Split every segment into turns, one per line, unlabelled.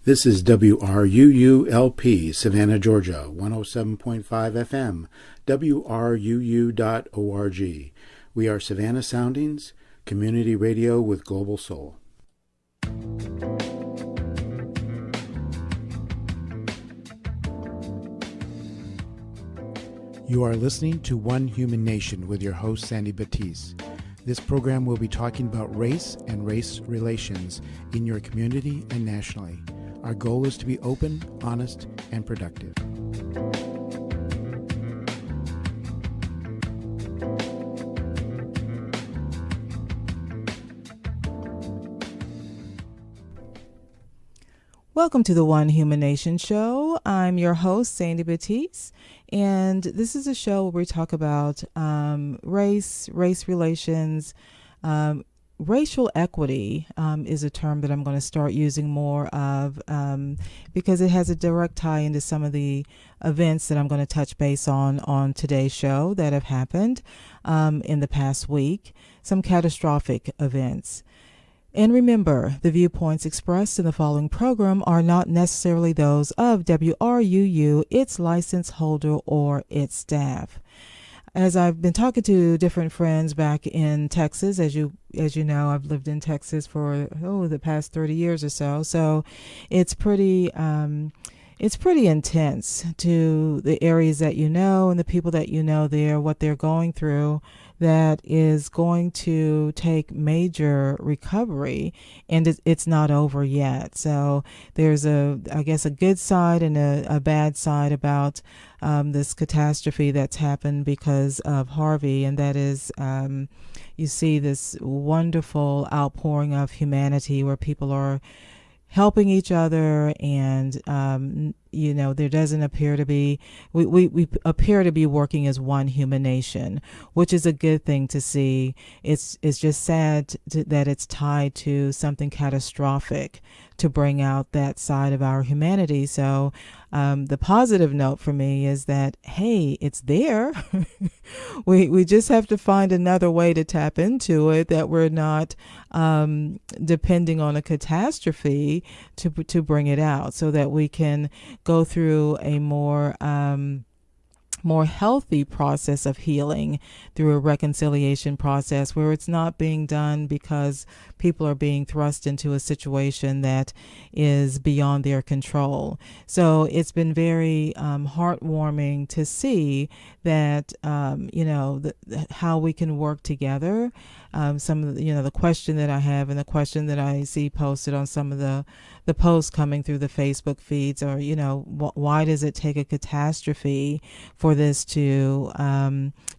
This is WRUULP, Savannah, Georgia, 107.5 FM, WRUU.org. We are Savannah Soundings, community radio with global soul. You are listening to One Human Nation with your host, Sandy Batiste. This program will be talking about race and race relations in your community and nationally. Our goal is to be open, honest, and productive.
Welcome to the One Human Nation show. I'm your host, Sandy Batiste, and this is a show where we talk about race relations. Racial equity is a term that I'm going to start using more of because it has a direct tie into some of the events that I'm going to touch base on today's show that have happened in the past week, some catastrophic events. And remember, the viewpoints expressed in the following program are not necessarily those of WRUU, its license holder, or its staff. As I've been talking to different friends back in Texas, as you know, I've lived in Texas for the past 30 years or so. So it's pretty intense to the areas that you know and the people that you know there, what they're going through. That is going to take major recovery, and it's not over yet. So there's a good side and a bad side about this catastrophe that's happened because of Harvey, and that is you see this wonderful outpouring of humanity where people are helping each other, and there doesn't appear to be, we appear to be working as one human nation, which is a good thing to see. It's just sad that it's tied to something catastrophic to bring out that side of our humanity. So the positive note for me is that, hey, it's there. we just have to find another way to tap into it, that we're not depending on a catastrophe to bring it out, so that we can go through a more healthy process of healing through a reconciliation process where it's not being done because people are being thrust into a situation that is beyond their control. So it's been very heartwarming to see that, how we can work together. Some of the question that I have and the question that I see posted on some of the posts coming through the Facebook feeds are, why does it take a catastrophe for this to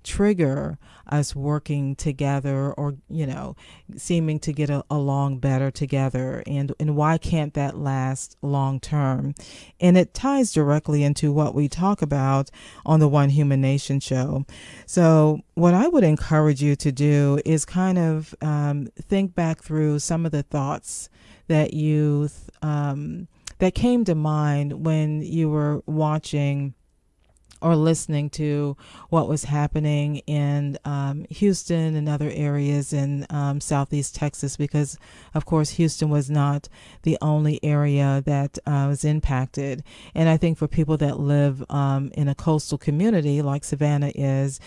trigger us working together, or seeming to get along better together, and why can't that last long term? And it ties directly into what we talk about on the One Human Nation show. So what I would encourage you to do is kind of think back through some of the thoughts that that came to mind when you were watching or listening to what was happening in Houston and other areas in Southeast Texas, because, of course, Houston was not the only area that was impacted. And I think for people that live in a coastal community like Savannah is,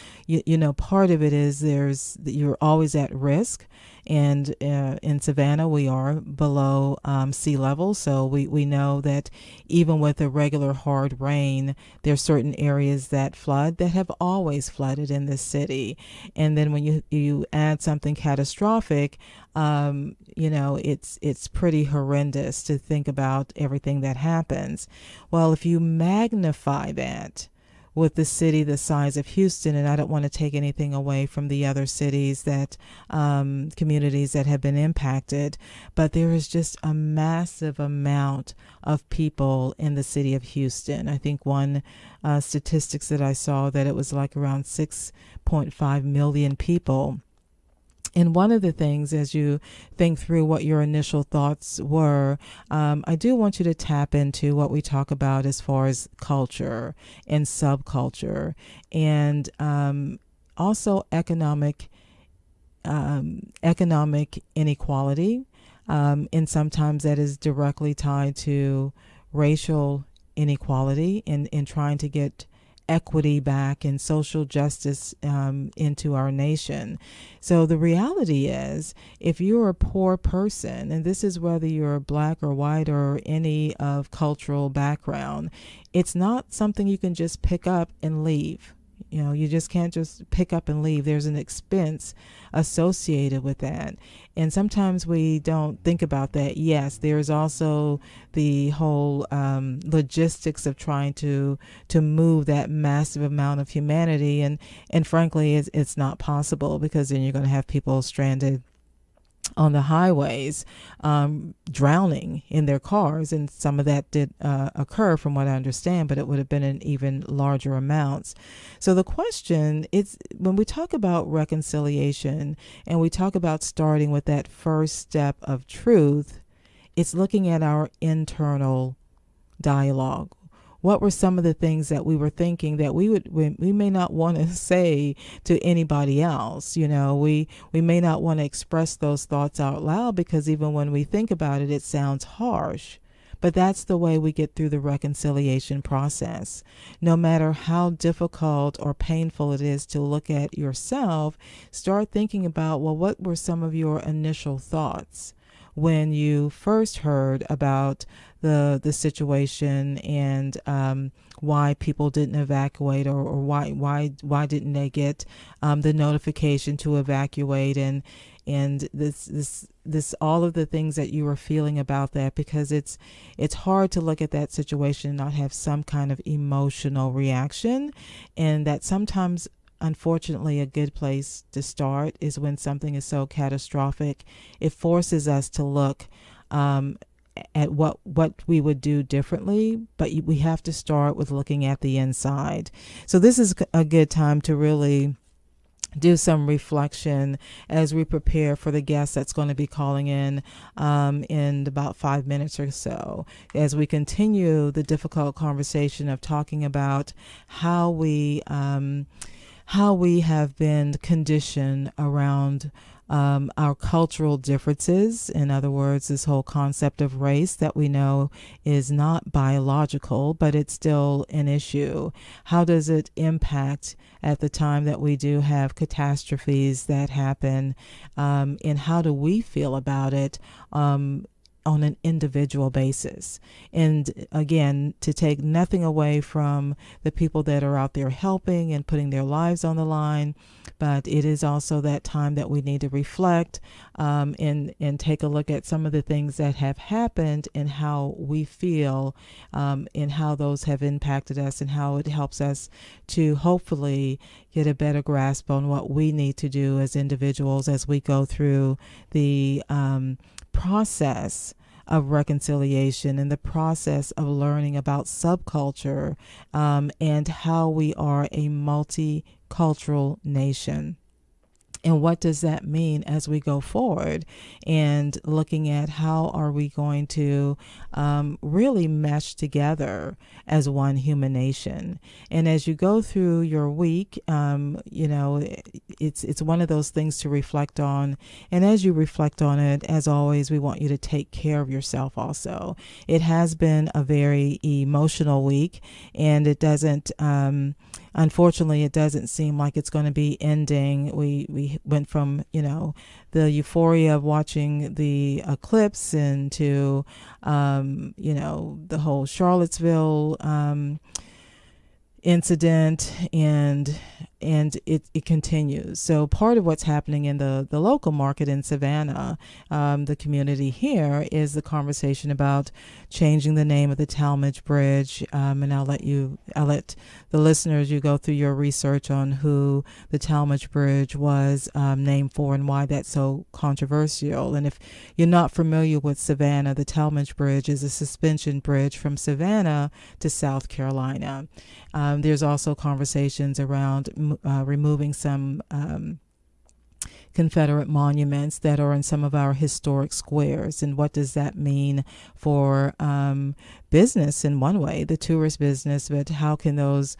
part of it is you're always at risk. And in Savannah, we are below sea level. So we know that even with a regular hard rain, there are certain areas that flood, that have always flooded in this city. And then when you add something catastrophic, it's pretty horrendous to think about everything that happens. Well, if you magnify that with the city the size of Houston, and I don't want to take anything away from the other cities that communities that have been impacted, but there is just a massive amount of people in the city of Houston. I think one statistics that I saw, that it was like around 6.5 million people. And one of the things, as you think through what your initial thoughts were, I do want you to tap into what we talk about as far as culture and subculture, and also economic inequality. And sometimes that is directly tied to racial inequality in trying to get equity back and social justice into our nation. So the reality is, if you're a poor person, and this is whether you're black or white or any of cultural background, it's not something you can just pick up and leave. You know, you just can't just pick up and leave. There's an expense associated with that. And sometimes we don't think about that. Yes, there's also the whole logistics of trying to move that massive amount of humanity. And frankly, it's not possible, because then you're going to have people stranded on the highways, drowning in their cars. And some of that did occur, from what I understand, but it would have been in even larger amounts. So the question is, when we talk about reconciliation and we talk about starting with that first step of truth, it's looking at our internal dialogue. What were some of the things that we were thinking that we may not want to say to anybody else? You know, we may not want to express those thoughts out loud, because even when we think about it, it sounds harsh. But that's the way we get through the reconciliation process. No matter how difficult or painful it is to look at yourself, start thinking about, well, what were some of your initial thoughts when you first heard about the situation, and why people didn't evacuate, or why didn't they get the notification to evacuate, and this all of the things that you were feeling about that, because it's hard to look at that situation and not have some kind of emotional reaction. And that sometimes, unfortunately, a good place to start is when something is so catastrophic. It forces us to look at what we would do differently, but we have to start with looking at the inside. So this is a good time to really do some reflection as we prepare for the guest that's going to be calling in about 5 minutes or so, as we continue the difficult conversation of talking about how we have been conditioned around our cultural differences. In other words, this whole concept of race that we know is not biological, but it's still an issue. How does it impact at the time that we do have catastrophes that happen, and how do we feel about it on an individual basis? And again, to take nothing away from the people that are out there helping and putting their lives on the line, but it is also that time that we need to reflect and take a look at some of the things that have happened and how we feel, and how those have impacted us, and how it helps us to hopefully get a better grasp on what we need to do as individuals as we go through the process of reconciliation and the process of learning about subculture, and how we are a multicultural nation. And what does that mean as we go forward, and looking at how are we going to really mesh together as one human nation. And as you go through your week, it's one of those things to reflect on. And as you reflect on it, as always, we want you to take care of yourself also. It has been a very emotional week, and it doesn't unfortunately, it doesn't seem like it's going to be ending. We went from, the euphoria of watching the eclipse into, the whole Charlottesville incident, and it continues. So part of what's happening in the local market in Savannah, the community here, is the conversation about changing the name of the Talmadge Bridge. And I'll let the listeners, you go through your research on who the Talmadge Bridge was named for and why that's so controversial. And if you're not familiar with Savannah, the Talmadge Bridge is a suspension bridge from Savannah to South Carolina. There's also conversations around removing some Confederate monuments that are in some of our historic squares, and what does that mean for business in one way, the tourist business, but how can those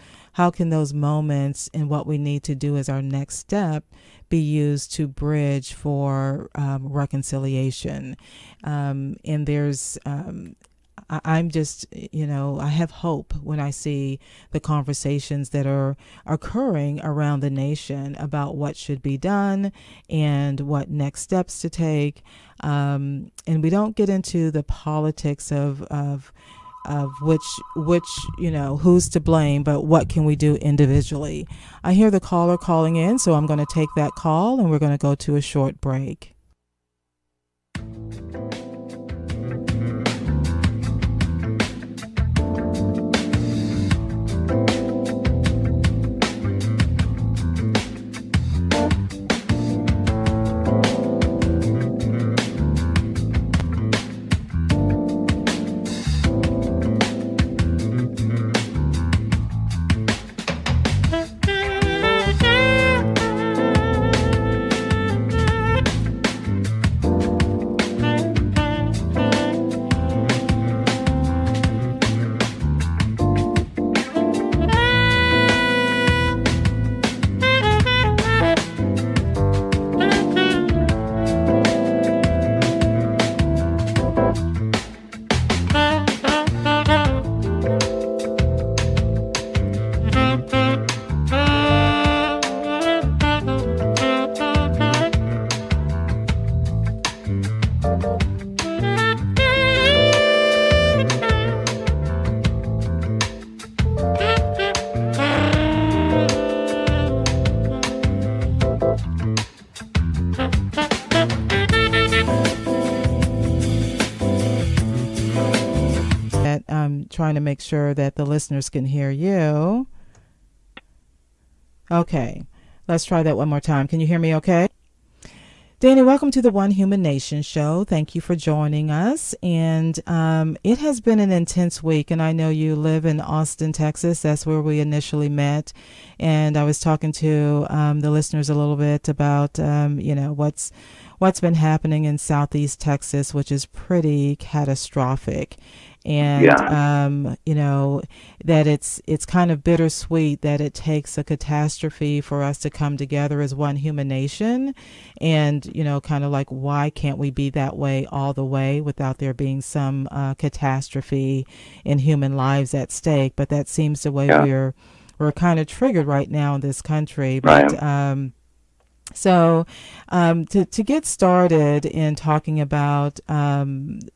moments and what we need to do as our next step be used to bridge for reconciliation. And there's I'm just, I have hope when I see the conversations that are occurring around the nation about what should be done and what next steps to take. And we don't get into the politics of which who's to blame, but what can we do individually. I hear the caller calling in, so I'm going to take that call and we're going to go to a short break. Trying to make sure that the listeners can hear you. Okay, let's try that one more time. Can you hear me okay? Danny, welcome to the One Human Nation show. Thank you for joining us. And it has been an intense week, and I know you live in Austin, Texas. That's where we initially met. And I was talking to the listeners a little bit about, what's been happening in Southeast Texas, which is pretty catastrophic. And, that it's kind of bittersweet that it takes a catastrophe for us to come together as one human nation. And, kind of like, why can't we be that way all the way without there being some catastrophe in human lives at stake? But that seems the way we're kind of triggered right now in this country. But, right. So to get started in talking about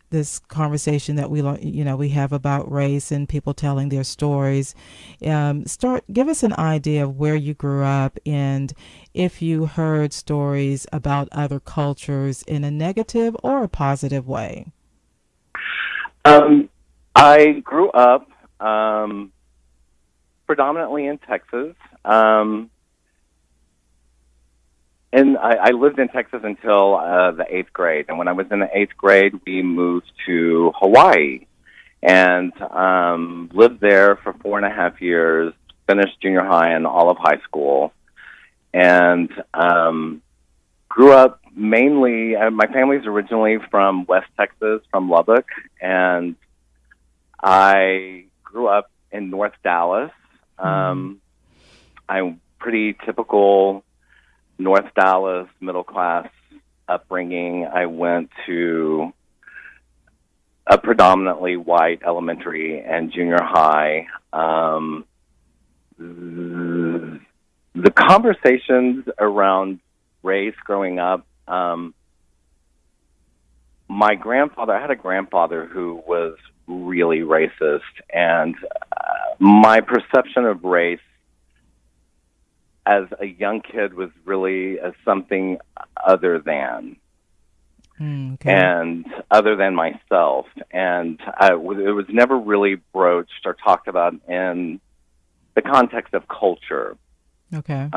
this conversation that we have about race and people telling their stories, give us an idea of where you grew up and if you heard stories about other cultures in a negative or a positive way.
I grew up predominantly in Texas. And I lived in Texas until the 8th grade. And when I was in the 8th grade, we moved to Hawaii and lived there for 4.5 years, finished junior high and all of high school, and grew up mainly, my family's originally from West Texas, from Lubbock, and I grew up in North Dallas. I'm pretty typical North Dallas, middle-class upbringing. I went to a predominantly white elementary and junior high. The conversations around race growing up, I had a grandfather who was really racist, and my perception of race as a young kid was really as something other than, and other than myself. And it was never really broached or talked about in the context of culture. Okay.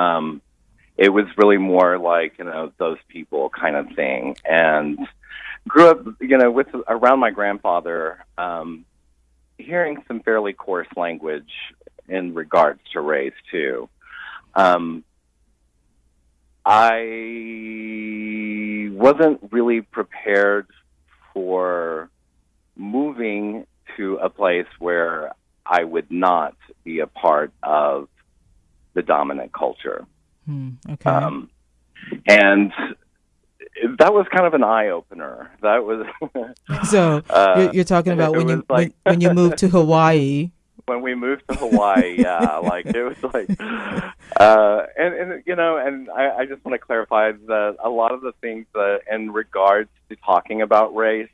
It was really more like, those people kind of thing. And grew up, with around my grandfather, hearing some fairly coarse language in regards to race too. I wasn't really prepared for moving to a place where I would not be a part of the dominant culture.
Okay.
And that was kind of an eye-opener. That was
So you're talking about when you when you moved to Hawaii.
When we moved to Hawaii, yeah, like it was like, and you know, and I just want to clarify that a lot of the things in regards to talking about race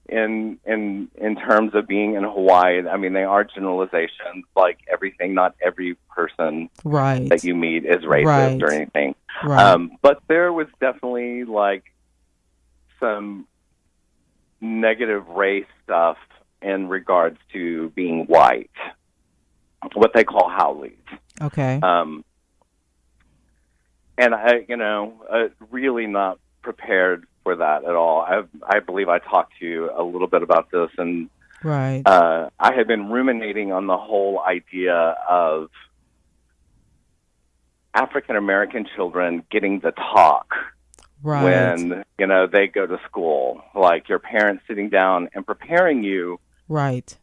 in terms of being in Hawaii, I mean, they are generalizations. Like everything, not every person that you meet is racist or anything.
Right.
But there was definitely like some negative race stuff in regards to being white, what they call haoles.
Okay.
And I, you know, really not prepared for that at all. I believe I talked to you a little bit about this, and
right.
I had been ruminating on the whole idea of African American children getting to talk.
Right.
When, you know, they go to school, like your parents sitting down and preparing you
right.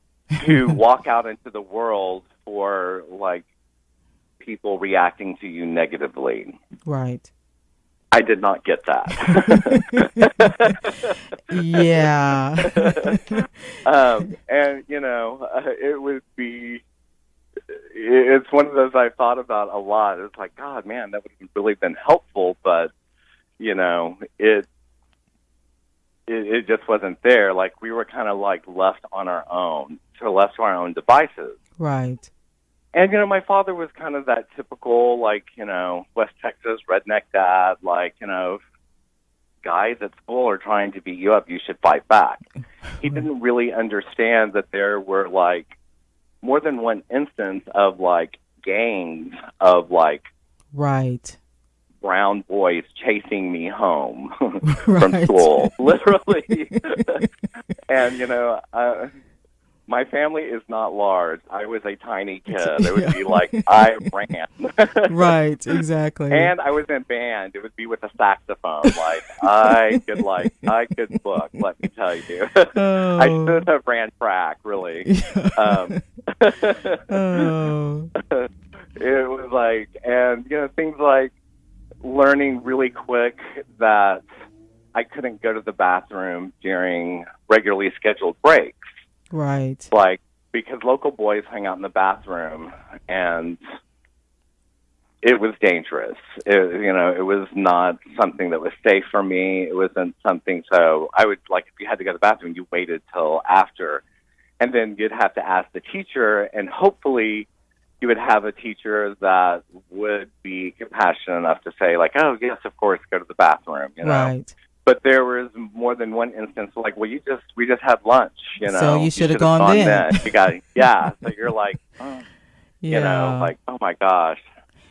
to walk out into the world for, like, people reacting to you negatively.
Right.
I did not get that.
Yeah.
And, you know, it would be, it's one of those I thought about a lot. It's like, God, man, that would have really been helpful, but, you know, it just wasn't there. Like, we were kind of like left on our own, left to our own devices.
Right.
And, you know, my father was kind of that typical, like, you know, West Texas redneck dad, like, you know, guys at school are trying to beat you up, you should fight back. He didn't really understand that there were, like, more than one instance of, like, gangs of, like,
right.
brown boys chasing me home from school, literally. And, you know, my family is not large. I was a tiny kid. It would be like I ran.
Right, exactly.
And I was in band. It would be with a saxophone. Like I could book, let me tell you.
Oh.
I should have ran track, really.
Oh.
It was like, and, you know, things like learning really quick that I couldn't go to the bathroom during regularly scheduled breaks.
Right.
Like, because local boys hung out in the bathroom, and it was dangerous. It was not something that was safe for me. It wasn't something, so I would, like, if you had to go to the bathroom, you waited till after. And then you'd have to ask the teacher, and hopefully you would have a teacher that would be compassionate enough to say, like, oh, yes, of course, go to the bathroom, you know.
Right.
But there was more than one instance, like, well, we just had lunch, you know.
So you should have gone then.
You got, yeah. So you're like, oh, you know, like, oh my gosh.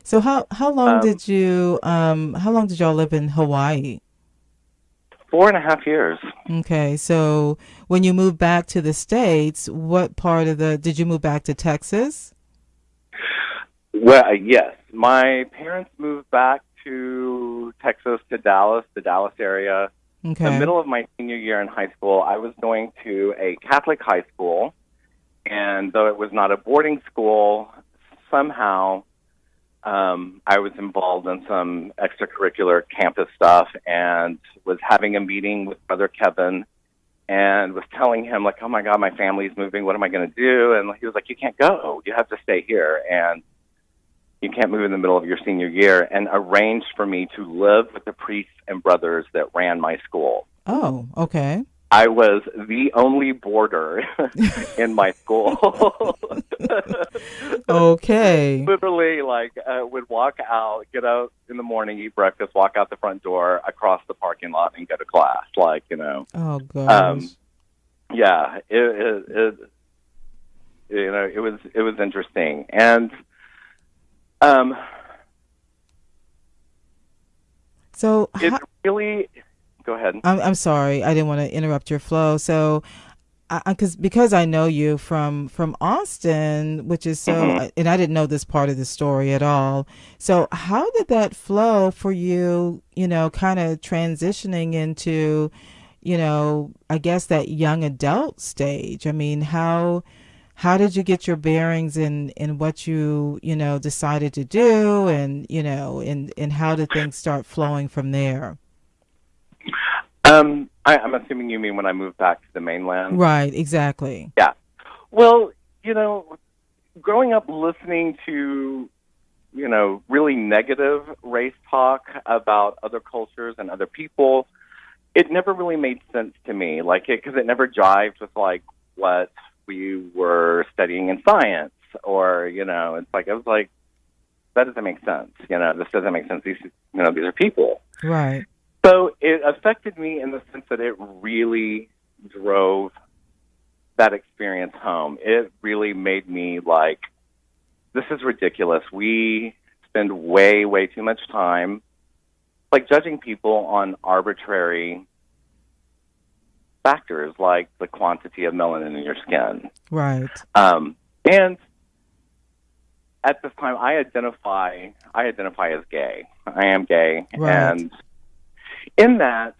So how long did y'all live in Hawaii?
4.5 years.
Okay, so when you moved back to the States, what part of did you move back to Texas?
Well, yes. My parents moved back to Texas, to Dallas, the Dallas area.
Okay.
In the middle of my senior year in high school, I was going to a Catholic high school, and though it was not a boarding school, somehow I was involved in some extracurricular campus stuff and was having a meeting with Brother Kevin and was telling him, like, oh, my God, my family's moving. What am I going to do? And he was like, you can't go. You have to stay here. And you can't move in the middle of your senior year, and arranged for me to live with the priests and brothers that ran my school.
Oh, okay.
I was the only boarder in my school.
Okay.
Literally, like, would walk out, get out in the morning, eat breakfast, walk out the front door, across the parking lot, and go to class. Like, you know.
Oh, gosh.
Yeah, it you know, it was interesting. And
so
it really. Go ahead.
I'm sorry. I didn't want to interrupt your flow. So because I know you from Austin, which is so,
Hmm.
and I didn't know this part of the story at all. So how did that flow for you? Kind of transitioning into, I guess that young adult stage. I mean, how did you get your bearings in what you decided to do, and and how did things start flowing from there?
I'm assuming you mean when I moved back to the mainland.
Right, exactly.
Yeah. Well, growing up listening to, really negative race talk about other cultures and other people, it never really made sense to me, because it never jived with, what we were studying in science, or, it's like, I was like, that doesn't make sense. This doesn't make sense. These are people.
Right.
So it affected me in the sense that it really drove that experience home. It really made me like, this is ridiculous. We spend way, way too much time judging people on arbitrary factors like the quantity of melanin in your skin.
Right.
And at this time, I identify as gay. I am gay.
Right.
And in that,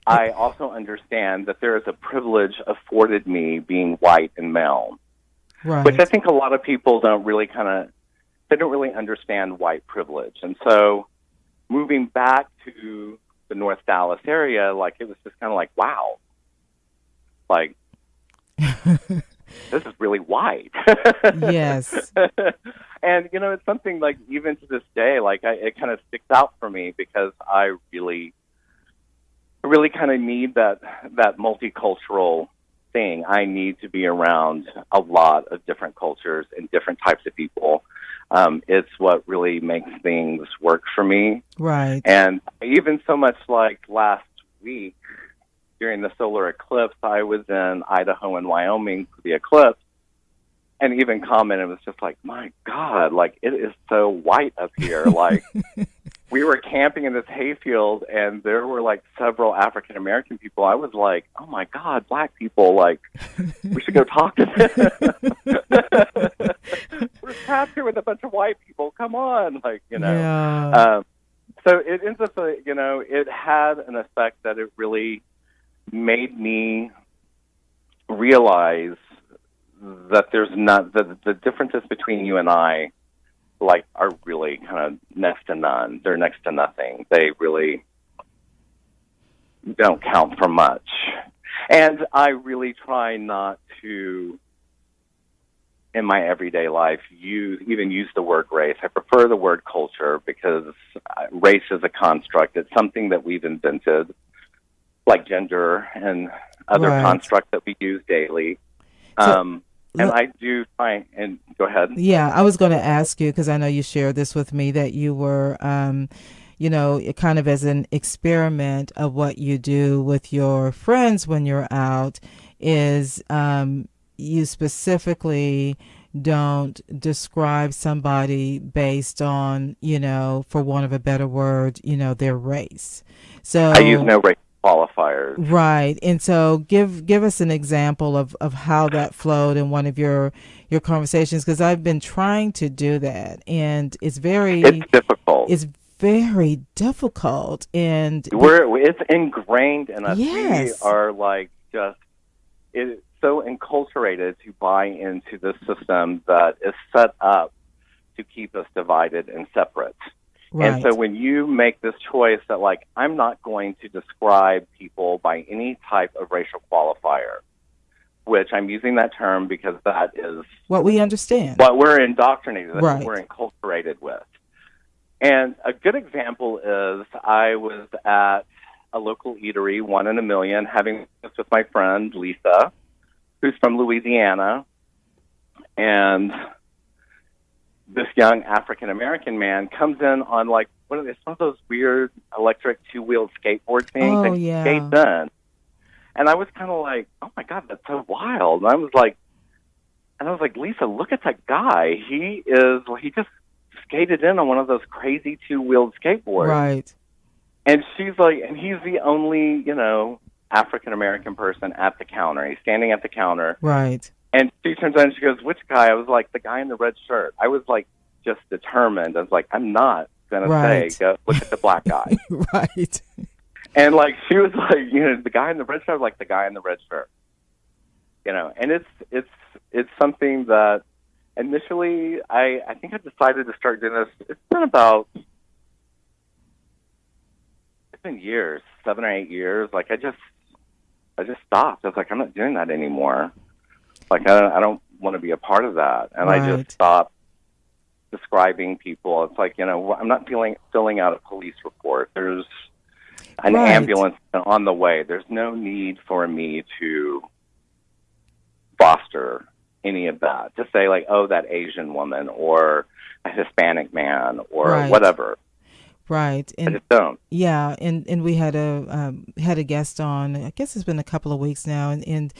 I also understand that there is a privilege afforded me being white and male,
Right.
which I think a lot of people don't really understand white privilege. And so moving back to the North Dallas area, it was just kind of like, wow, this is really white.
Yes.
And, it's something even to this day, it kind of sticks out for me because I really kind of need that multicultural thing. I need to be around a lot of different cultures and different types of people. It's what really makes things work for me.
Right.
And even so much last week during the solar eclipse, I was in Idaho and Wyoming for the eclipse, and even commented, it was just like, my God, it is so white up here. We were camping in this hayfield, and there were several African American people. I was like, oh my God, black people, we should go talk to them. We're trapped here with a bunch of white people. Come on,
Yeah.
So it ends up, it had an effect that it really made me realize that there's not the differences between you and I, are really kind of next to none. They're next to nothing. They really don't count for much. And I really try not to, in my everyday life, even use the word race. I prefer the word culture because race is a construct. It's something that we've invented, like gender and other
Right.
constructs that we use daily. And I do try, and go ahead.
Yeah, I was going to ask you, because I know you shared this with me, that you were, kind of as an experiment of what you do with your friends when you're out, is you specifically don't describe somebody based on, for want of a better word, their race. So
I use no race qualifiers.
Right. And so give us an example of how that flowed in one of your conversations, because I've been trying to do that, and it's
difficult.
It's very difficult, and
it's ingrained in us.
Yes.
We are it's so enculturated to buy into this system that is set up to keep us divided and separate.
Right.
And so when you make this choice that, I'm not going to describe people by any type of racial qualifier, which I'm using that term because that is
what we understand,
what we're indoctrinated with,
right.
what we're enculturated with. And a good example is I was at a local eatery, One in a Million, having this with my friend, Lisa, who's from Louisiana. And this young African-American man comes in on one of those weird electric two-wheeled skateboard things.
Oh,
and
yeah.
Skates in. And I was kind of like, oh my God, that's so wild. And I was like, Lisa, look at that guy. He just skated in on one of those crazy two-wheeled skateboards.
Right.
And she's like, and he's the only, African American person at the counter. He's standing at the counter.
Right.
And she turns on and she goes, "Which guy?" I was like, "The guy in the red shirt." I was like, just determined. I was like, I'm not going to say, go look at the black guy.
Right.
And like, she was like, the guy in the red shirt, I was like, the guy in the red shirt. And it's something that initially I think I decided to start doing this. It's been years, 7 or 8 years. Like I just stopped. I was like, I'm not doing that anymore. Like I don't want to be a part of that. And
right.
I just stopped describing people. It's like, I'm not filling out a police report. There's an
right.
ambulance on the way. There's no need for me to foster any of that. To say like, oh, that Asian woman or a Hispanic man or
right.
whatever.
Right.
And I just don't.
Yeah, and we had a guest on, I guess it's been a couple of weeks now, and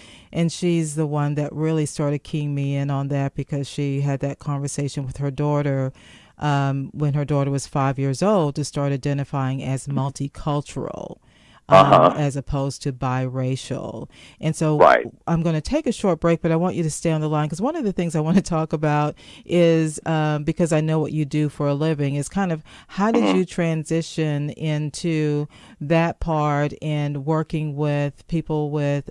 she's the one that really started keying me in on that, because she had that conversation with her daughter when her daughter was 5 years old, to start identifying as multicultural. As opposed to biracial. And so
right.
I'm going to take a short break, but I want you to stay on the line, because one of the things I want to talk about is, because I know what you do for a living, is kind of how did you transition into that part and working with people with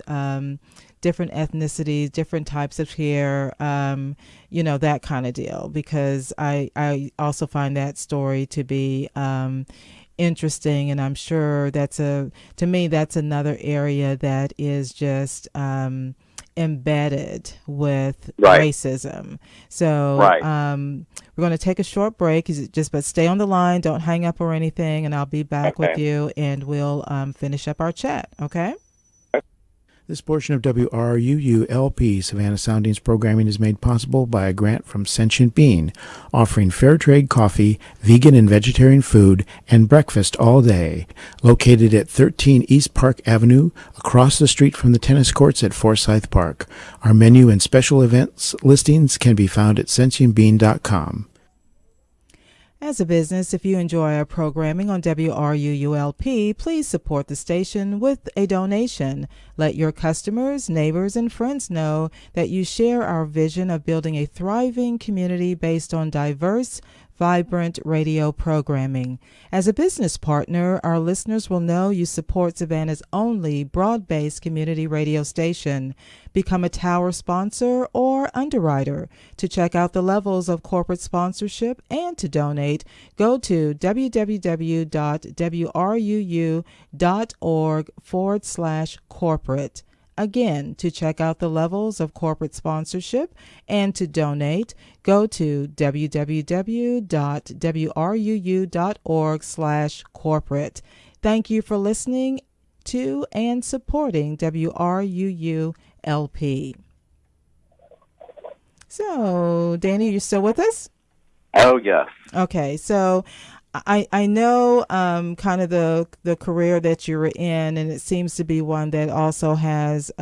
different ethnicities, different types of hair, that kind of deal, because I also find that story to be interesting, and I'm sure to me that's another area that is just embedded with
right.
racism. So
right.
we're going to take a short break, but stay on the line, don't hang up or anything, and I'll be back with you, and we'll finish up our chat. Okay.
This portion of WRUU-LP Savannah Sounding's programming is made possible by a grant from Sentient Bean, offering fair trade coffee, vegan and vegetarian food, and breakfast all day. Located at 13 East Park Avenue, across the street from the tennis courts at Forsyth Park. Our menu and special events listings can be found at sentientbean.com.
As a business, if you enjoy our programming on WRUU-LP, please support the station with a donation. Let your customers, neighbors, and friends know that you share our vision of building a thriving community based on diverse, vibrant radio programming. As a business partner, our listeners will know you support Savannah's only broad-based community radio station. Become a tower sponsor or underwriter. To check out the levels of corporate sponsorship and to donate, go to www.wruu.org/corporate. Again, to check out the levels of corporate sponsorship and to donate, go to www.wruu.org/corporate. Thank you for listening to and supporting WRUU-LP. So, Danny, you're still with us?
Oh, yes.
Okay, so I know kind of the career that you're in, and it seems to be one that also has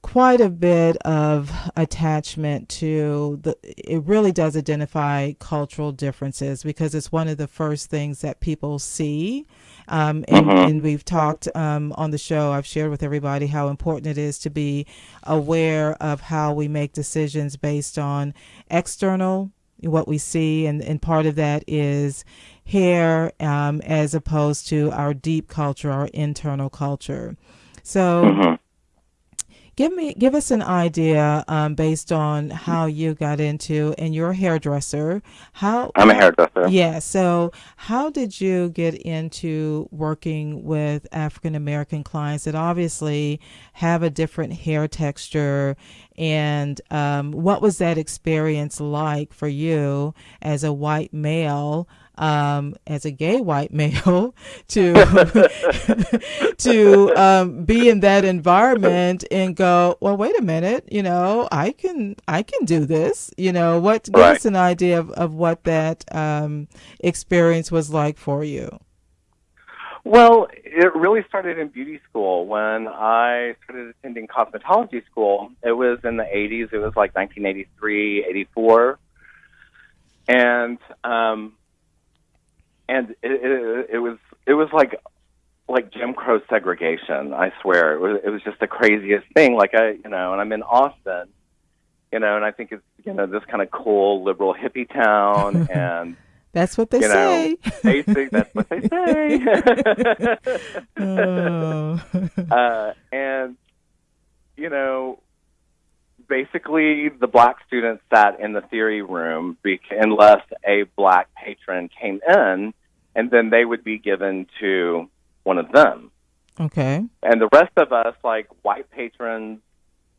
quite a bit of attachment to it really does identify cultural differences, because it's one of the first things that people see. And we've talked on the show, I've shared with everybody how important it is to be aware of how we make decisions based on external, what we see, and part of that is hair as opposed to our deep culture, our internal culture. So give us an idea based on how you got into, and you're a hairdresser. I'm
a hairdresser.
Yeah. So how did you get into working with African American clients that obviously have a different hair texture? And what was that experience like for you as a white male, as a gay white male, to be in that environment and go, well, wait a minute, I can do this. Give us an idea of what that experience was like for you.
Well, it really started in beauty school when I started attending cosmetology school. It was in the 80s. It was like 1983, 84. And it was like like Jim Crow segregation. I swear, it was just the craziest thing. Like and I'm in Austin, and I think it's this kind of cool liberal hippie town, and
that's what they say.
That's what they say.
Oh.
And basically the black students sat in the theory room unless a black patron came in, and then they would be given to one of them.
Okay.
And the rest of us, like white patrons,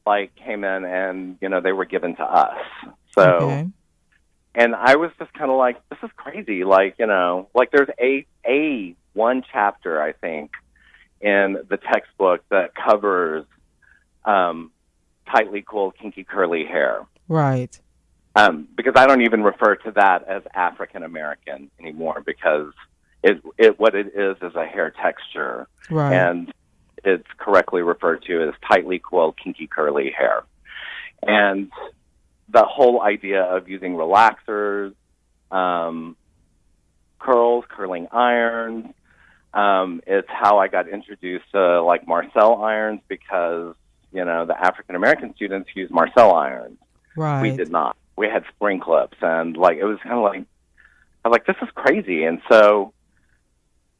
like came in and, they were given to us. So,
okay.
And I was just kind of like, this is crazy. Like, like there's one chapter, I think, in the textbook that covers tightly coiled, kinky, curly hair.
Right.
Because I don't even refer to that as African American anymore, because what it is a hair texture.
Right.
And it's correctly referred to as tightly coiled, kinky, curly hair. And the whole idea of using relaxers, curls, curling irons, it's how I got introduced to like Marcel irons, because the African American students use Marcel irons.
Right.
We did not. We had spring clips, and like it was kind of like, I was like, this is crazy. And so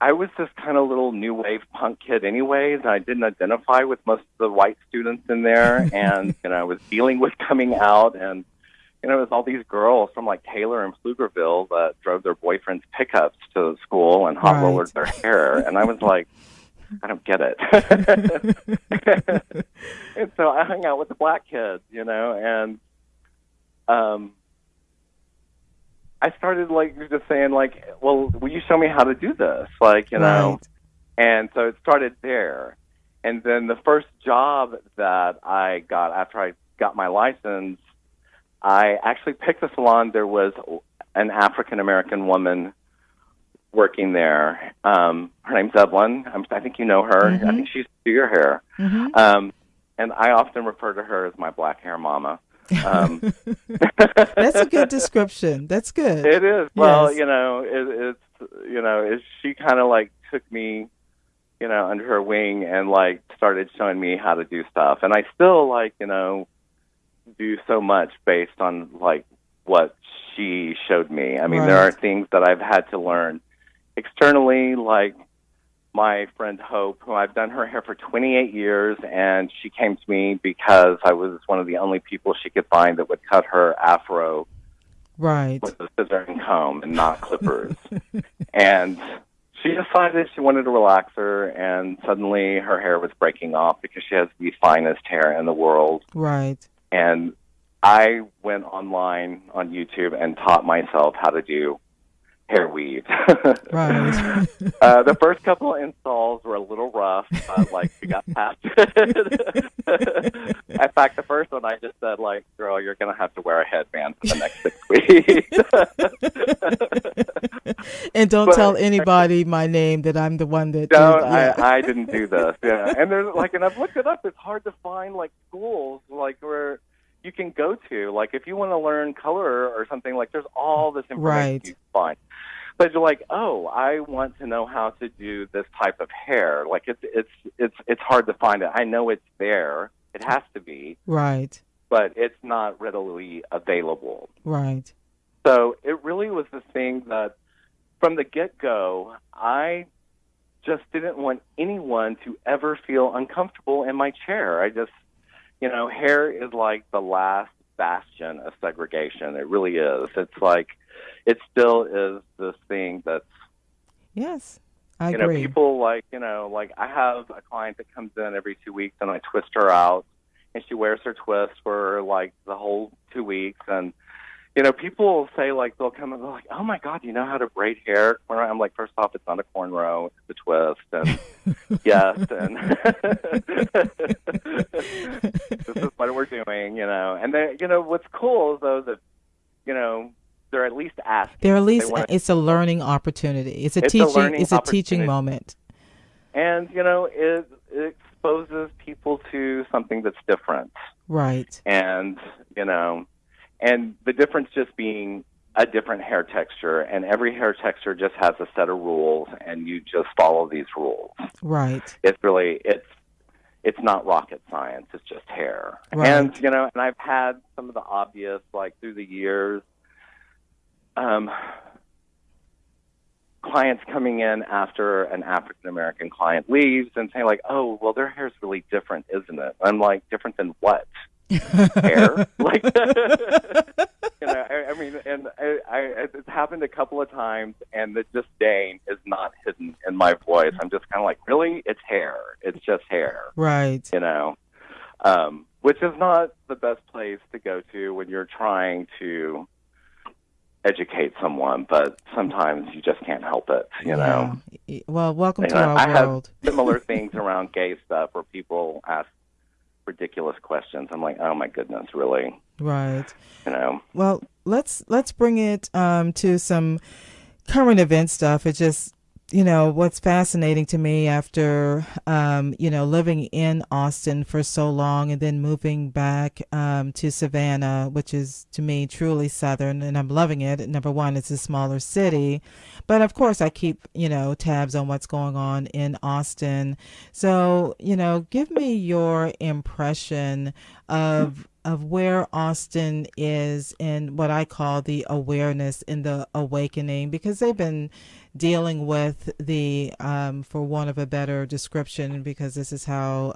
I was this kind of little new wave punk kid anyways, and I didn't identify with most of the white students in there. And, I was dealing with coming out, and, it was all these girls from like Taylor and Pflugerville that drove their boyfriends' pickups to school and hot rollered their hair. And I was like, I don't get it. And so I hung out with the black kids, and I started like just saying like, well, will you show me how to do this? Like,
Right.
And so it started there. And then the first job that I got after I got my license, I actually picked a salon. There was an African American woman working there. Her name's Evelyn. I think you know her.
Mm-hmm.
I think she used to do your hair.
Mm-hmm.
And I often refer to her as my black hair mama.
That's a good description. That's good.
It is. Well,
Yes.
she kind of like took me, under her wing and like started showing me how to do stuff. And I still like, do so much based on like what she showed me. I mean, there are things that I've had to learn externally, like my friend Hope, who I've done her hair for 28 years, and she came to me because I was one of the only people she could find that would cut her afro with a scissor and comb and not clippers. And she decided she wanted a relaxer, and suddenly her hair was breaking off because she has the finest hair in the world.
Right.
And I went online on YouTube and taught myself how to do hair weave.
Right.
The first couple of installs were a little rough, but like we got past it. In fact, the first one I just said, like, girl, you're going to have to wear a headband for the next 6 weeks.
And don't tell anybody my name, that I'm the one that
don't.
did. Yeah.
I didn't do this. Yeah. And there's like, and I've looked it up. It's hard to find like schools like where you can go to. Like if you want to learn color or something, like there's all this information you can find. But you're like, oh, I want to know how to do this type of hair. Like it's hard to find it. I know it's there. It has to be.
Right.
But it's not readily available.
Right.
So it really was the thing that from the get-go, I just didn't want anyone to ever feel uncomfortable in my chair. I just, hair is like the last bastion of segregation. It really is. It's like, it still is this thing that's,
yes, I agree.
People like, like I have a client that comes in every 2 weeks and I twist her out and she wears her twist for like the whole 2 weeks. And, people say like, they'll come and they're like, oh my God, you know how to braid hair? I'm like, first off, it's not a cornrow, it's a twist. And yes. And this is what we're doing, And then, what's cool is though that, they're at least asking.
It's a learning opportunity. It's a teaching moment.
And, it exposes people to something that's different.
Right.
And, and the difference just being a different hair texture, and every hair texture just has a set of rules, and you just follow these rules.
Right.
It's not rocket science. It's just hair.
Right.
And, you know, and I've had some of the obvious, like through the years, clients coming in after an African-American client leaves and saying like, oh, well, their hair's really different, isn't it? I'm like, different than what? Hair? Like, you know, I mean, and it's happened a couple of times, and the disdain is not hidden in my voice. I'm just kind of like, really? It's hair. It's just hair.
Right.
You know, which is not the best place to go to when you're trying to educate someone, but sometimes you just can't help it, you know.
Well, welcome to our world.
I have similar things around gay stuff where people ask ridiculous questions. I'm like, oh my goodness, really?
Right.
You know.
Well, let's bring it to some current event stuff. It just, you know, what's fascinating to me after, you know, living in Austin for so long and then moving back to Savannah, which is to me truly Southern, and I'm loving it. Number one, it's a smaller city, but of course I keep, you know, tabs on what's going on in Austin. So, you know, give me your impression of where Austin is in what I call the awareness and the awakening, because they've been dealing with the, for want of a better description, because this is how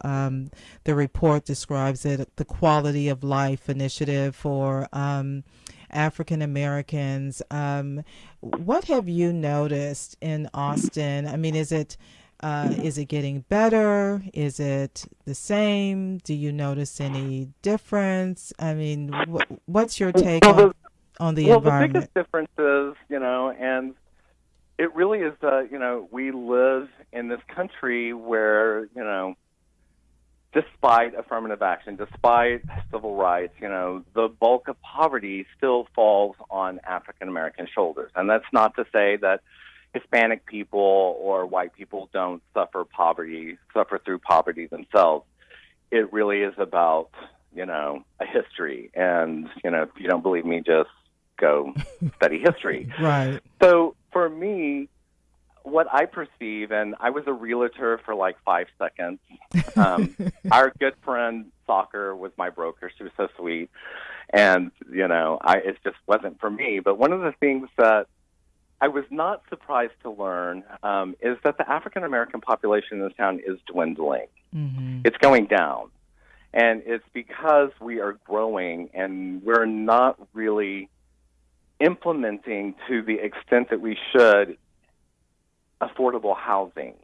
the report describes it, the quality of life initiative for African Americans. What have you noticed in Austin? I mean, is it getting better? Is it the same? Do you notice any difference? I mean, what's your take on the environment?
The biggest difference is, you know, and it really is that, you know, we live in this country where, you know, despite affirmative action, despite civil rights, you know, the bulk of poverty still falls on African American shoulders. And that's not to say that Hispanic people or white people don't suffer through poverty themselves. It really is about, you know, a history. And, you know, if you don't believe me, just go study history.
Right.
So for me, what I perceive, and I was a realtor for like 5 seconds. Our good friend Soccer was my broker. She was so sweet. And, you know, it just wasn't for me. But one of the things that I was not surprised to learn is that the African-American population in this town is dwindling. Mm-hmm. It's going down. And it's because we are growing and we're not really implementing to the extent that we should affordable housing.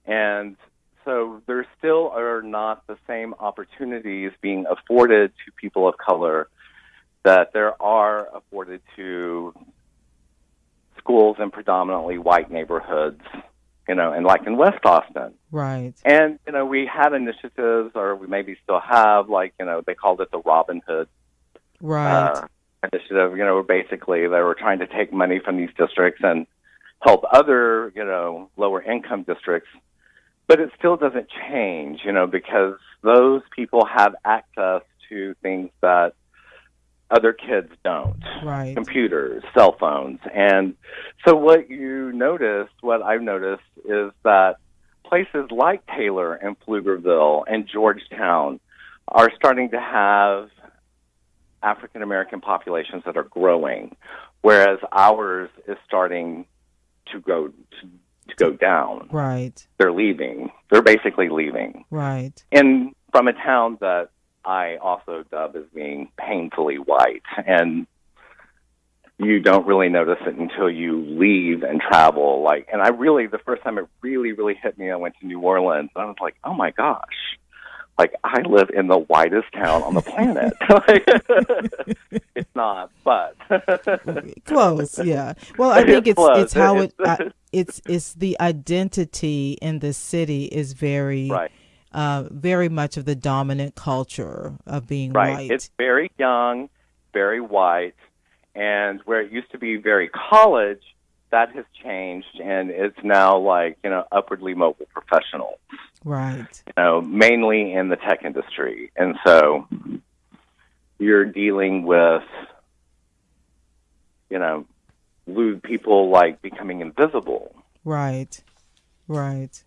And so there still are not the same opportunities being afforded to people of color that there are afforded to schools in predominantly white neighborhoods, you know, and like in West Austin.
Right.
And, you know, we had initiatives, or we maybe still have, like, you know, they called it the Robin Hood initiative, you know, where basically they were trying to take money from these districts and help other, you know, lower income districts. But it still doesn't change, you know, because those people have access to things that other kids don't.
Right.
Computers, cell phones. And so what I've noticed is that places like Taylor and Pflugerville and Georgetown are starting to have African American populations that are growing, whereas ours is starting to go down.
Right.
They're leaving. They're basically leaving.
Right.
And from a town that I also dub as being painfully white, and you don't really notice it until you leave and travel. Like, and the first time it really, really hit me, I went to New Orleans, and I was like, oh my gosh, like I live in the whitest town on the planet. It's not, but
close. Yeah. Well, I think it's how it's the identity in the city is very.
Right.
Very much of the dominant culture of being
right.
white.
It's very young, very white, and where it used to be very college, that has changed, and it's now like, you know, upwardly mobile professionals.
Right.
You know, mainly in the tech industry. And so you're dealing with lose people like becoming invisible.
Right. Right.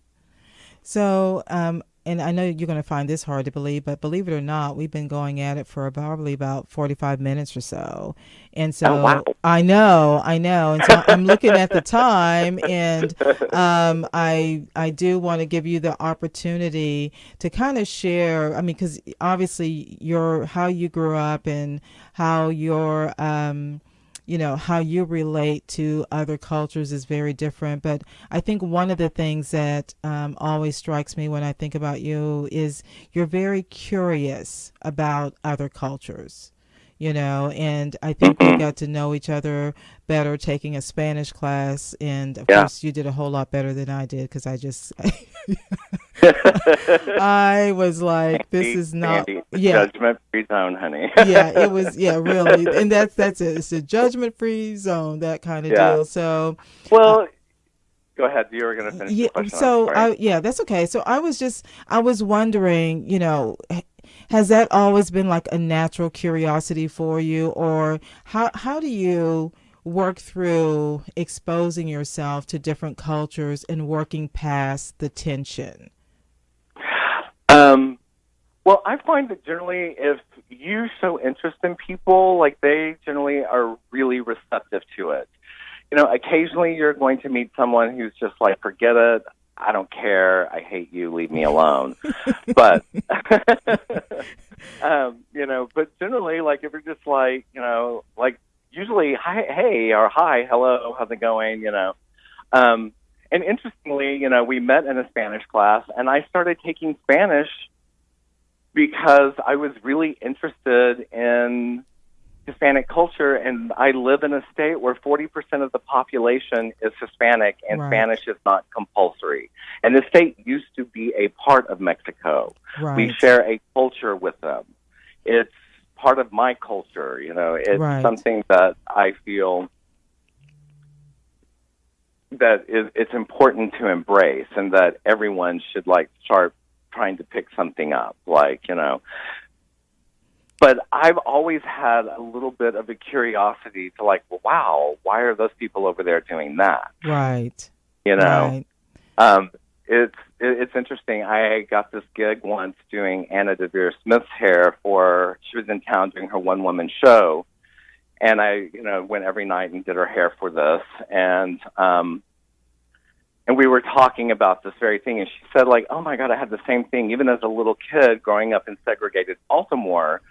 So, and I know you're going to find this hard to believe, but believe it or not, we've been going at it for probably about 45 minutes or so. And
Oh, wow.
so I know. And so I'm looking at the time, and I do want to give you the opportunity to kind of share. I mean, because obviously how you grew up and how how you relate to other cultures is very different. But I think one of the things that always strikes me when I think about you is you're very curious about other cultures, and I think we got to know each other better taking a Spanish class. And of course, you did a whole lot better than I did, because I was like, this is not,
judgment-free zone, honey.
It was, really. And that's it. It's a judgment-free zone, that kind of deal. So,
well, go ahead. You were going to finish the question.
So, that's okay. So I was wondering, has that always been like a natural curiosity for you, or how do you work through exposing yourself to different cultures and working past the tension?
Well, I find that generally if you show interest in people, like, they generally are really receptive to it. Occasionally you're going to meet someone who's just like, forget it, I don't care, I hate you, leave me alone. But, but generally, like, if you're just like, like, usually, hi, hey, or hi, hello, how's it going, And interestingly, we met in a Spanish class, and I started taking Spanish because I was really interested in Hispanic culture, and I live in a state where 40% of the population is Hispanic, and Spanish is not compulsory. And the state used to be a part of Mexico. We share a culture with them. It's part of my culture, It's something that I feel that it's important to embrace, and that everyone should, like, start trying to pick something up, like, But I've always had a little bit of a curiosity to, like, well, wow, why are those people over there doing that?
Right.
Right. It's interesting. I got this gig once doing Anna Devere Smith's hair she was in town doing her one-woman show, and I, went every night and did her hair for this, and we were talking about this very thing, and she said, like, oh my God, I had the same thing, even as a little kid growing up in segregated Baltimore,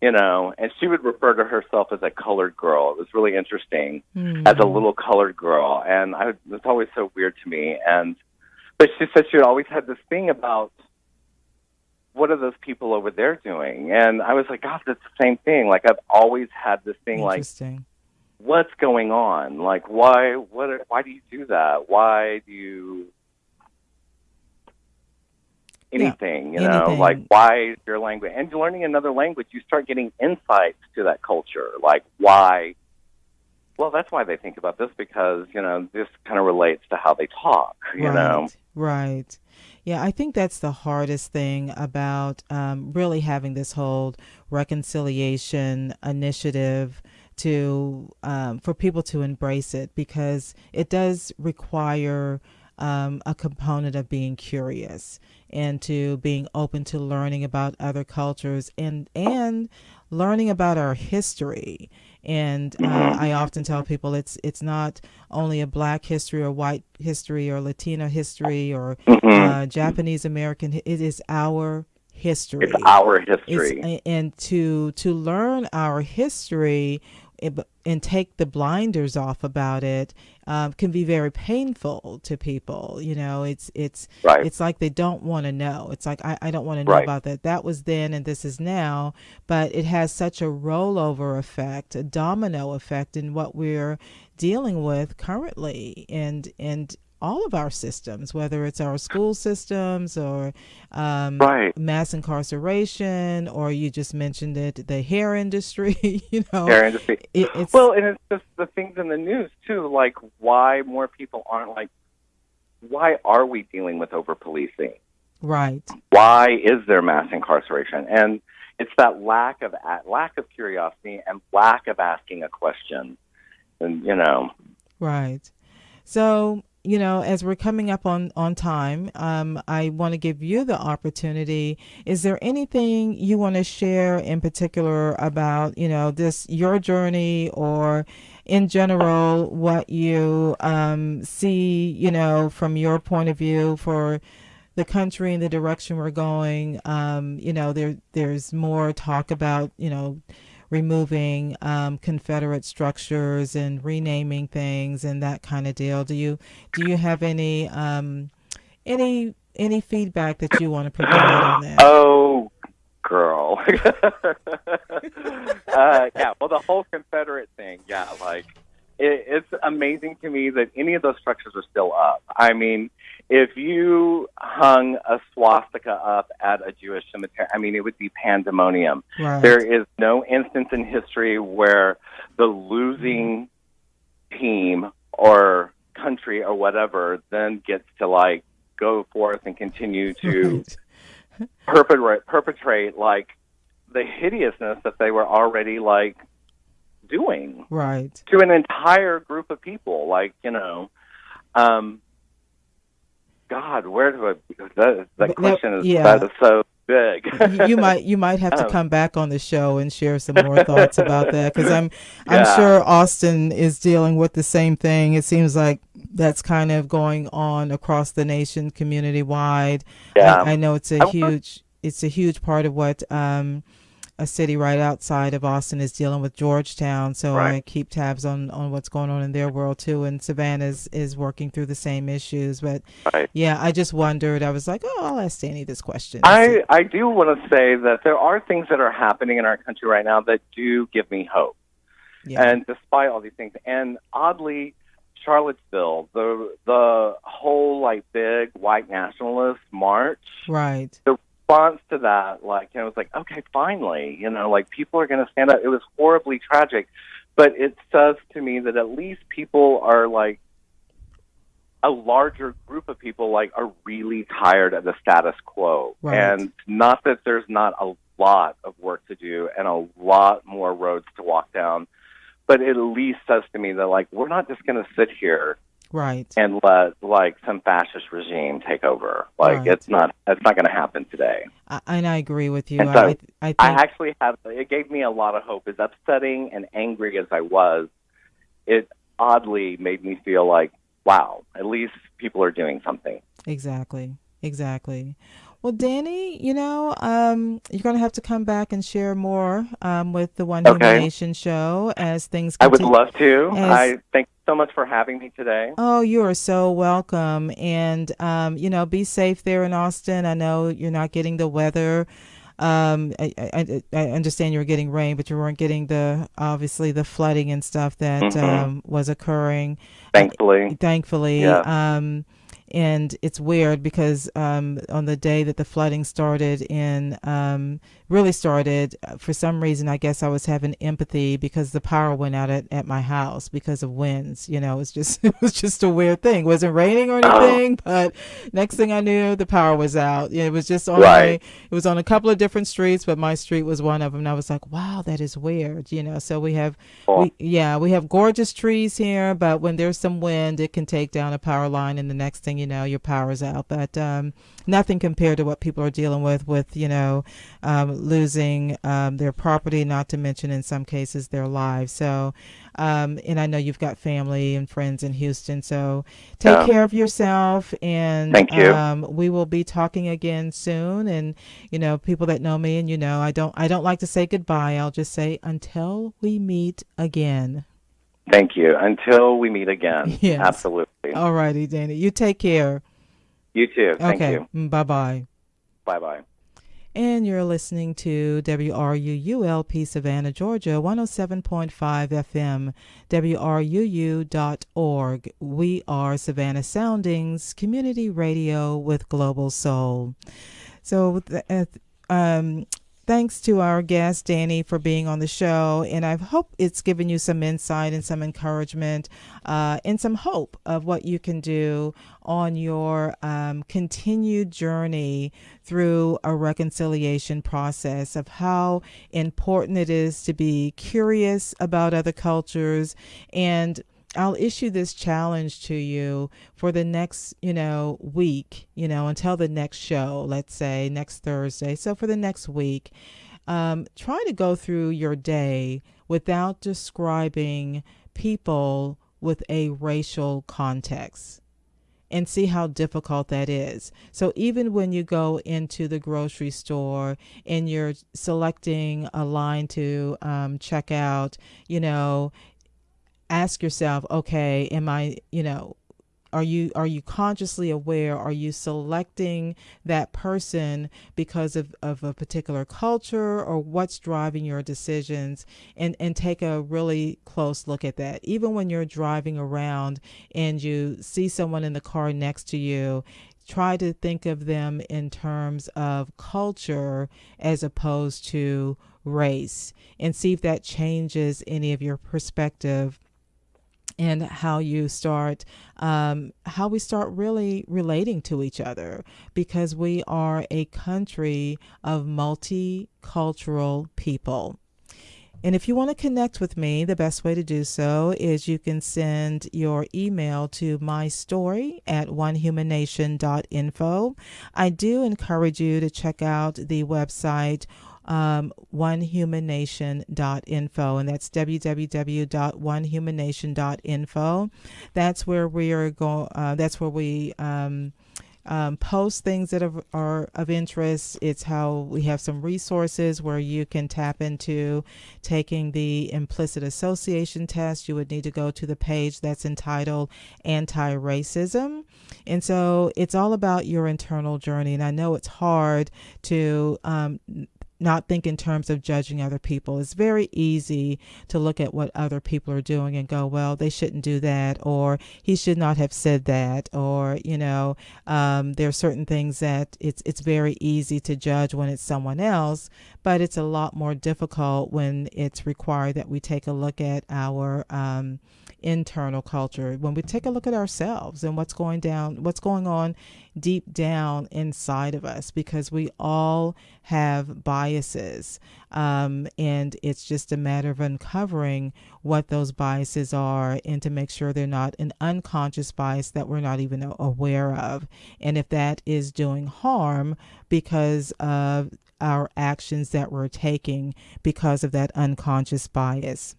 and she would refer to herself as a colored girl. It was really interesting, as a little colored girl, and it was always so weird to me. But she said she had always had this thing about, what are those people over there doing? And I was like, God, that's the same thing. Like, I've always had this thing, like, what's going on? Like, why do you do that? Why do you anything, like, why is your language? And learning another language, you start getting insights to that culture. Like, why? Well, that's why they think about this, because, this kind of relates to how they talk,
Right. Yeah, I think that's the hardest thing about really having this whole reconciliation initiative, for people to embrace it, because it does require a component of being curious and to being open to learning about other cultures and learning about our history. And I often tell people it's not only a Black history or white history or Latino history or Japanese American. It is our history.
It's our history.
And to learn our history and take the blinders off about it can be very painful to people. It's like they don't want to know. It's like, I don't want to know about that. That was then and this is now. But it has such a rollover effect, a domino effect in what we're dealing with currently. And all of our systems, whether it's our school systems or mass incarceration, or you just mentioned it, the hair industry,
Hair industry. Well, and it's just the things in the news, too, like why more people aren't, like, why are we dealing with over-policing?
Right.
Why is there mass incarceration? And it's that lack of curiosity and lack of asking a question. and
Right. So, as we're coming up on time, I want to give you the opportunity. Is there anything you want to share in particular about, your journey, or in general, what you see, from your point of view for the country and the direction we're going? There's more talk about, removing Confederate structures and renaming things and that kind of deal. Do you have any feedback that you want to provide on that?
Oh, girl. Yeah, well, the whole Confederate thing, yeah, like, it's amazing to me that any of those structures are still up. I mean, if you hung a swastika up at a Jewish cemetery, I mean, it would be pandemonium.
Right.
There is no instance in history where the losing team or country or whatever then gets to, like, go forth and continue to perpetrate, like, the hideousness that they were already, like, doing.
Right.
To an entire group of people. Like, God, where do that question is,
yeah.
that is so big.
you might have to come back on the show and share some more thoughts about that, because I'm
Yeah.
sure Austin is dealing with the same thing. It seems like that's kind of going on across the nation, community wide.
Yeah.
I know it's a huge part of what a city right outside of Austin is dealing with, Georgetown. So
Right.
I keep tabs on what's going on in their world too. And Savannah is working through the same issues. But
Right.
yeah, I just wondered. I was like, oh, I'll ask Danny this question.
I do want to say that there are things that are happening in our country right now that do give me hope.
Yeah.
And despite all these things, and oddly, Charlottesville, the whole, like, big white nationalist march,
Right.
the response to that, like, it was like, okay, finally, like, people are going to stand up. It was horribly tragic, but it says to me that at least people are, like, a larger group of people, like, are really tired of the status quo.
Right.
And not that there's not a lot of work to do and a lot more roads to walk down, but it at least says to me that, like, we're not just going to sit here
Right.
and let, like, some fascist regime take over. Like,
Right.
it's not going to happen today.
And I agree with you.
And so
I think,
actually it gave me a lot of hope. As upsetting and angry as I was, it oddly made me feel like, wow, at least people are doing something.
Exactly. Well, Danny, you're going to have to come back and share more with the One Human Nation show as things
I would
continue.
love to. I thank you so much for having me today.
Oh, you are so welcome. And, be safe there in Austin. I know you're not getting the weather. I understand you were getting rain, but you weren't getting obviously the flooding and stuff that was occurring. Thankfully.
Yeah.
And it's weird because on the day that the flooding started really started, for some reason, I guess I was having empathy because the power went out at my house because of winds. It was just a weird thing. It wasn't raining or anything, but next thing I knew, the power was out. It was just on it was on a couple of different streets, but my street was one of them. And I was like, wow, that is weird. So we have we have gorgeous trees here, but when there's some wind, it can take down a power line, and the next thing you know, your power's out. But nothing compared to what people are dealing with losing their property, not to mention in some cases their lives. So, and I know you've got family and friends in Houston, so take care of yourself. And
thank you.
We will be talking again soon. And people that know me, and I don't like to say goodbye. I'll just say until we meet again.
Thank you. Until we meet again.
Yes.
Absolutely.
All righty, Danny. You take care.
You too. Thank you.
Bye-bye.
Bye-bye.
And you're listening to WRUULP Savannah, Georgia, 107.5 FM, WRUU.org. We are Savannah Soundings, community radio with global soul. So Thanks to our guest, Danny, for being on the show. And I hope it's given you some insight and some encouragement and some hope of what you can do on your continued journey through a reconciliation process, of how important it is to be curious about other cultures. And I'll issue this challenge to you for the next, week, until the next show, let's say next Thursday. So for the next week, try to go through your day without describing people with a racial context, and see how difficult that is. So even when you go into the grocery store and you're selecting a line to check out, ask yourself, okay, am I, are you consciously aware? Are you selecting that person because of a particular culture, or what's driving your decisions? And take a really close look at that. Even when you're driving around and you see someone in the car next to you, try to think of them in terms of culture as opposed to race, and see if that changes any of your perspective and how we start really relating to each other, because we are a country of multicultural people. And if you want to connect with me, the best way to do so is you can send your email to mystory@onehumannation.info. I do encourage you to check out the website OneHumanNation.info, and that's www.onehumannation.info. That's where we are going. That's where we post things that are of interest. It's how we have some resources where you can tap into taking the implicit association test. You would need to go to the page that's entitled Anti-Racism. And so it's all about your internal journey. And I know it's hard to not think in terms of judging other people. It's very easy to look at what other people are doing and go, well, they shouldn't do that, or he should not have said that, or, there are certain things that it's very easy to judge when it's someone else, but it's a lot more difficult when it's required that we take a look at our internal culture, when we take a look at ourselves and what's going on deep down inside of us, because we all have biases, and it's just a matter of uncovering what those biases are, and to make sure they're not an unconscious bias that we're not even aware of, and if that is doing harm because of our actions that we're taking because of that unconscious bias.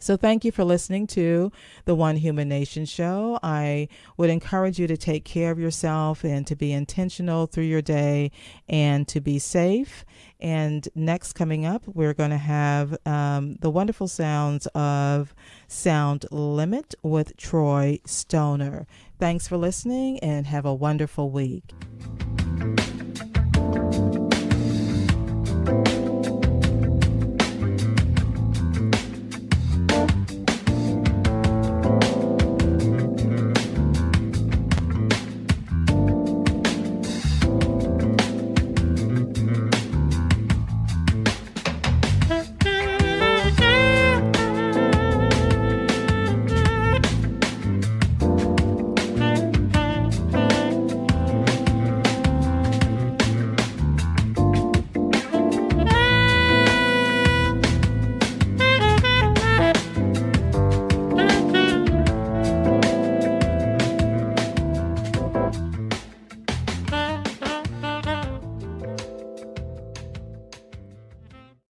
So thank you for listening to the One Human Nation show. I would encourage you to take care of yourself and to be intentional through your day and to be safe. And next, coming up, we're going to have the wonderful sounds of Sound Limit with Troy Stoner. Thanks for listening and have a wonderful week.